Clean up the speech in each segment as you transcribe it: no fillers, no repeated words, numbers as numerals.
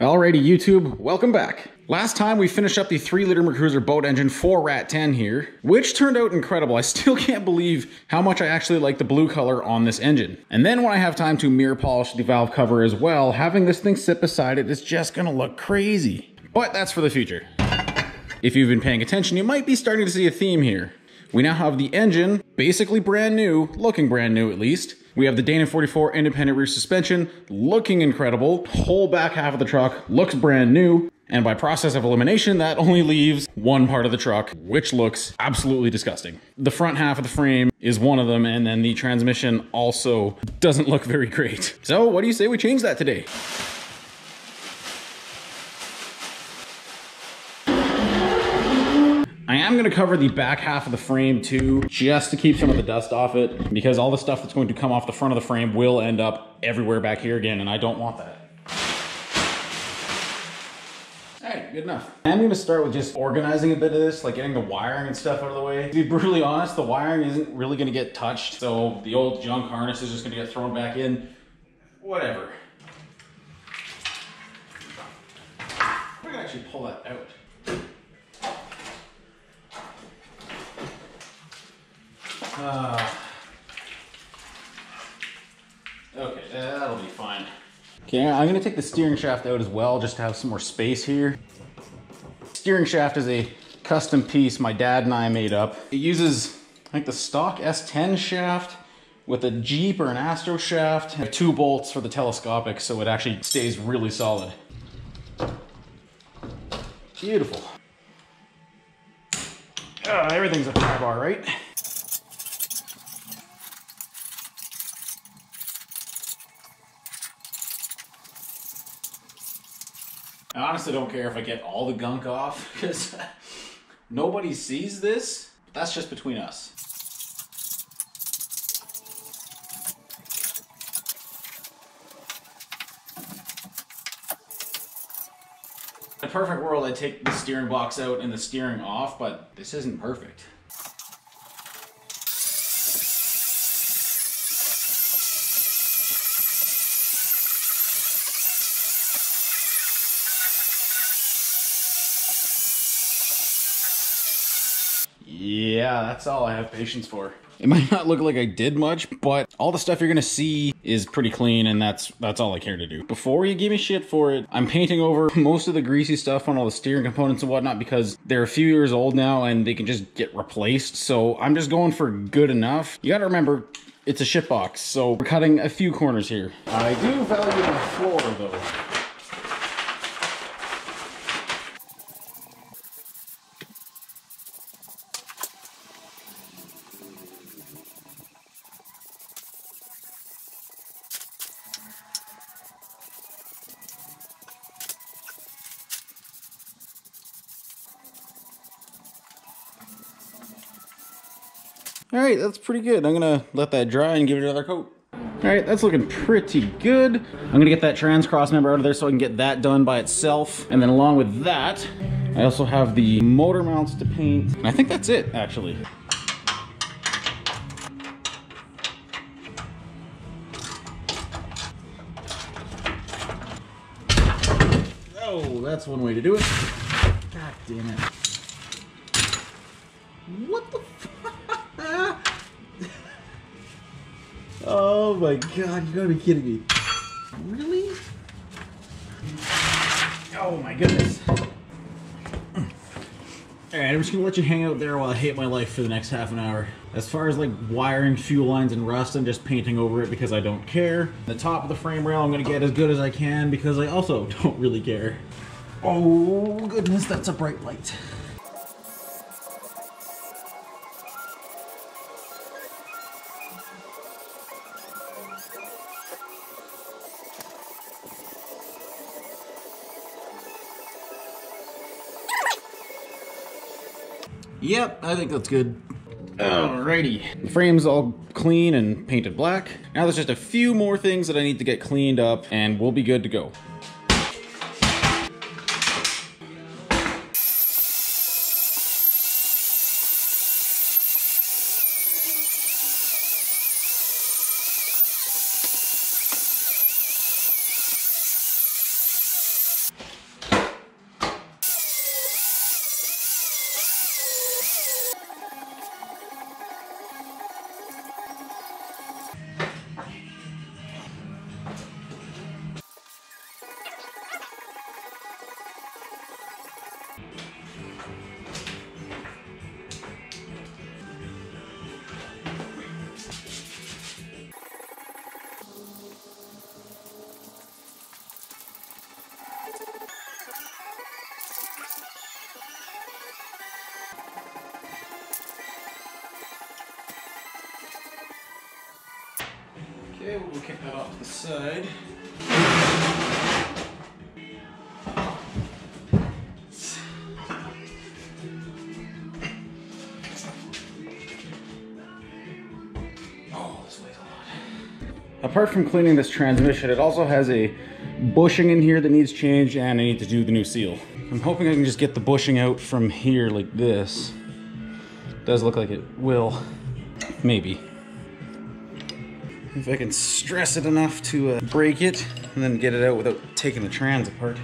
Alrighty, YouTube, welcome back. Last time we finished up the 3-liter Mercruiser boat engine for Rat10 here, which turned out incredible. I still can't believe how much I actually like the blue color on this engine. And then when I have time to mirror polish the valve cover as well, having this thing sit beside it is just gonna look crazy. But that's for the future. If you've been paying attention, you might be starting to see a theme here. We now have the engine, basically brand new, looking brand new at least. We have the Dana44 independent rear suspension, looking incredible. Whole back half of the truck looks brand new. And by process of elimination, that only leaves one part of the truck, which looks absolutely disgusting. The front half of the frame is one of them, and then the transmission also doesn't look very great. So what do you say we change that today? I am going to cover the back half of the frame too, just to keep some of the dust off it, because all the stuff that's going to come off the front of the frame will end up everywhere back here again, and I don't want that. Alright, good enough. I'm going to start with just organizing a bit of this, like getting the wiring and stuff out of the way. To be brutally honest, the wiring isn't really going to get touched, so the old junk harness is just going to get thrown back in. Whatever. I can actually pull that out. Okay, that'll be fine. Okay, I'm gonna take the steering shaft out as well, just to have some more space here. Steering shaft is a custom piece my dad and I made up. It uses, I think, the stock S10 shaft with a Jeep or an Astro shaft. I have 2 bolts for the telescopic, so it actually stays really solid. Beautiful. Everything's a tie bar, right? I honestly don't care if I get all the gunk off, because nobody sees this. That's just between us. In a perfect world, I'd take the steering box out and the steering off, but this isn't perfect. Yeah, that's all I have patience for. It might not look like I did much, but all the stuff you're gonna see is pretty clean, and that's all I care to do. Before you give me shit for it, I'm painting over most of the greasy stuff on all the steering components and whatnot because they're a few years old now and they can just get replaced. So I'm just going for good enough. You gotta remember, it's a shit box, so we're cutting a few corners here. I do value the floor though. All right, that's pretty good. I'm gonna let that dry and give it another coat. All right, that's looking pretty good. I'm gonna get that trans cross member out of there so I can get that done by itself. And then along with that, I also have the motor mounts to paint. And I think that's it, actually. Oh, that's one way to do it. God damn it. What the fuck? Oh my god, you gotta be kidding me. Really? Oh my goodness. Alright, I'm just gonna let you hang out there while I hate my life for the next half an hour. As far as like wiring fuel lines and rust, I'm just painting over it because I don't care. The top of the frame rail I'm gonna get as good as I can because I also don't really care. Oh goodness, that's a bright light. Yep, I think that's good. Alrighty. The frame's all clean and painted black. Now there's just a few more things that I need to get cleaned up and we'll be good to go. Okay, we'll kick that off to the side. Oh, this weighs a lot. Apart from cleaning this transmission, it also has a bushing in here that needs changed, and I need to do the new seal. I'm hoping I can just get the bushing out from here like this. It does look like it will. Maybe. If I can stress it enough to break it and then get it out without taking the trans apart.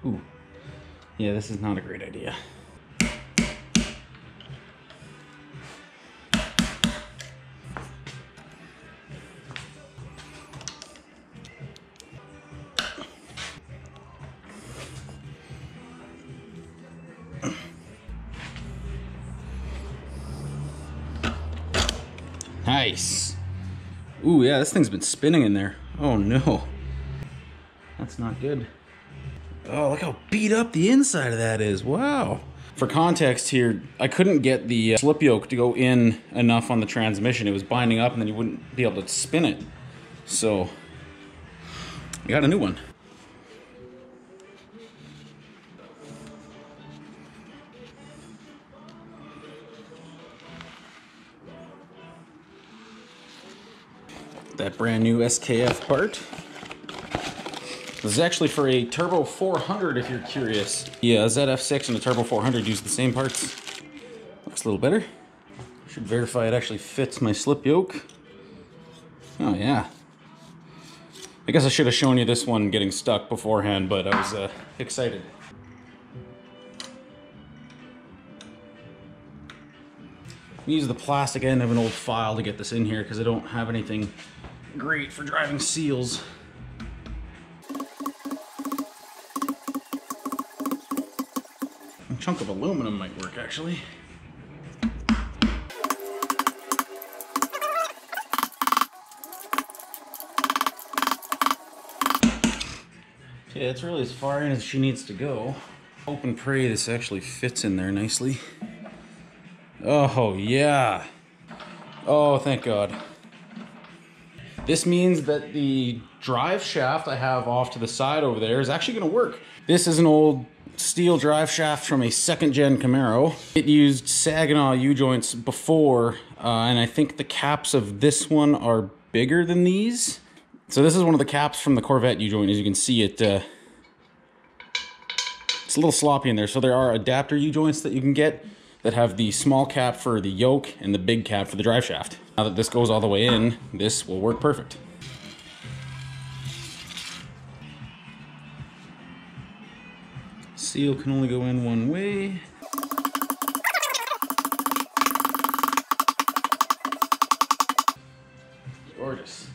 Ooh. Yeah, this is not a great idea. Nice. Ooh, yeah, this thing's been spinning in there. Oh no. That's not good. Oh, look how beat up the inside of that is. Wow. For context here, I couldn't get the slip yoke to go in enough on the transmission. It was binding up and then you wouldn't be able to spin it. So, I got a new one. That brand new SKF part. This is actually for a Turbo 400 if you're curious. Yeah, a ZF6 and a Turbo 400 use the same parts. Looks a little better. Should verify it actually fits my slip yoke. Oh yeah. I guess I should have shown you this one getting stuck beforehand, but I was excited. Use the plastic end of an old file to get this in here because I don't have anything great for driving seals. A chunk of aluminum might work actually. Okay, that's really as far in as she needs to go. Hope and pray this actually fits in there nicely. Oh yeah. Oh, thank God. This means that the drive shaft I have off to the side over there is actually going to work. This is an old steel drive shaft from a second-gen Camaro. It used Saginaw U-joints before, and I think the caps of this one are bigger than these. So this is one of the caps from the Corvette U-joint. As you can see, it's a little sloppy in there. So there are adapter U-joints that you can get that have the small cap for the yoke and the big cap for the drive shaft. Now that this goes all the way in, this will work perfect. Seal can only go in one way. Gorgeous.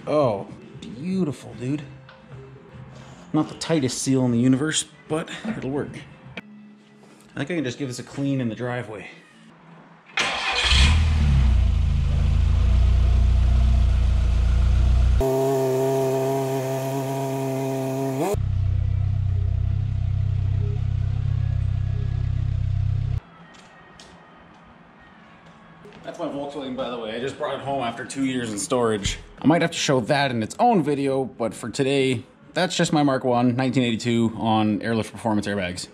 Oh, beautiful, dude. Not the tightest seal in the universe, but it'll work. I think I can just give this a clean in the driveway. That's my Volkswagen, by the way. I just brought it home after 2 years in storage. I might have to show that in its own video, but for today, that's just my Mark 1 1982 on airlift performance airbags.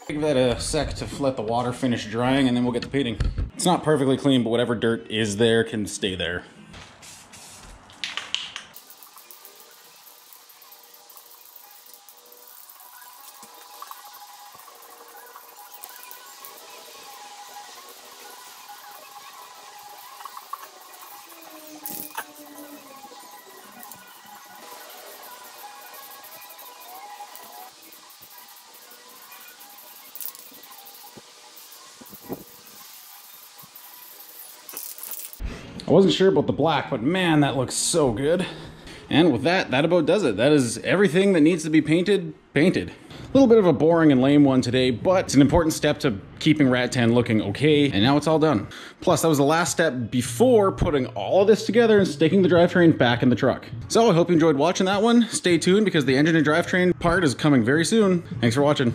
Give that a sec to let the water finish drying and then we'll get to painting. It's not perfectly clean, but whatever dirt is there can stay there. I wasn't sure about the black, but man, that looks so good. And with that about does it. That is everything that needs to be painted. A little bit of a boring and lame one today, but it's an important step to keeping Rat 10 looking okay, and now it's all done. Plus, that was the last step before putting all of this together and sticking the drivetrain back in the truck. So I hope you enjoyed watching that one. Stay tuned because the engine and drivetrain part is coming very soon. Thanks for watching.